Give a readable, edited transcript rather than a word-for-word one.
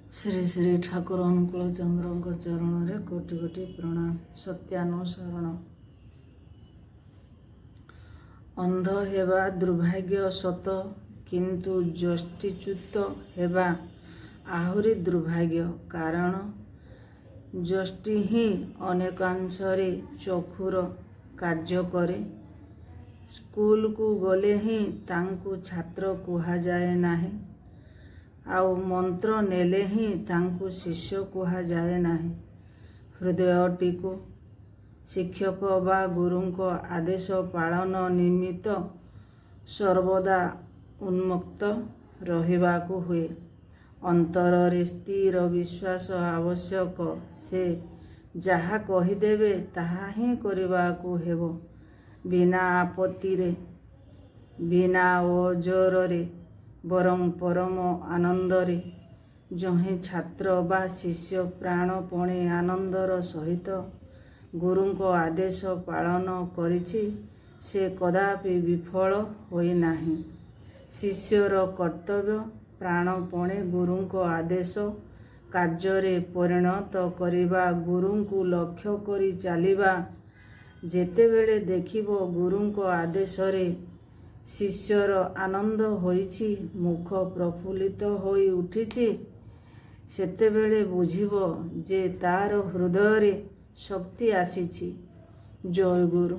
ଶ୍ରୀ ଶ୍ରୀ ଠାକୁର ଅନୁକୂଳ ଚନ୍ଦ୍ରଙ୍କ ଚରଣରେ କୋଟି କୋଟି ପ୍ରଣାମ। ସତ୍ୟାନୁସରଣ। ଅନ୍ଧ ହେବା ଦୁର୍ଭାଗ୍ୟ ସତ, କିନ୍ତୁ ଯଷ୍ଟିଚ୍ୟୁତ ହେବା ଆହୁରି ଦୁର୍ଭାଗ୍ୟ। କାରଣ ଯଷ୍ଟି ହିଁ ଅନେକାଂଶରେ ଚକ୍ଷୁର କାର୍ଯ୍ୟ କରେ। ସ୍କୁଲକୁ ଗଲେ ହିଁ ତାଙ୍କୁ ଛାତ୍ର କୁହାଯାଏ ନାହିଁ, ଆଉ ମନ୍ତ୍ର ନେଲେ ହିଁ ତାଙ୍କୁ ଶିଷ୍ୟ କୁହାଯାଏ ନାହିଁ। ହୃଦୟଟିକୁ ଶିକ୍ଷକ ବା ଗୁରୁଙ୍କ ଆଦେଶ ପାଳନ ନିମିତ୍ତ ସର୍ବଦା ଉନ୍ମୁକ୍ତ ରହିବାକୁ ହୁଏ। ଅନ୍ତରରେ ସ୍ଥିର ବିଶ୍ୱାସ ଆବଶ୍ୟକ। ସେ ଯାହା କହିଦେବେ ତାହା ହିଁ କରିବାକୁ ହେବ। ବିନା ଆପତ୍ତିରେ, ବିନା ଓଜରରେ, ବରଂ ପରମ ଆନନ୍ଦରେ। ଜଣେ ଛାତ୍ର ବା ଶିଷ୍ୟ ପ୍ରାଣପଣେ ଆନନ୍ଦର ସହିତ ଗୁରୁଙ୍କ ଆଦେଶ ପାଳନ କରିଛି, ସେ କଦାପି ବିଫଳ ହୋଇନାହିଁ। ଶିଷ୍ୟର କର୍ତ୍ତବ୍ୟ ପ୍ରାଣପଣେ ଗୁରୁଙ୍କ ଆଦେଶ କାର୍ଯ୍ୟରେ ପରିଣତ କରିବା, ଗୁରୁଙ୍କୁ ଲକ୍ଷ୍ୟ କରି ଚାଲିବା। ଯେତେବେଳେ ଦେଖିବ ଗୁରୁଙ୍କ ଆଦେଶରେ ଶିଷ୍ୟର ଆନନ୍ଦ ହୋଇଛି, ମୁଖ ପ୍ରଫୁଲ୍ଲିତ ହୋଇ ଉଠିଛି, ସେତେବେଳେ ବୁଝିବ ଯେ ତାର ହୃଦୟରେ ଶକ୍ତି ଆସିଛି। ଜୟ ଗୁରୁ।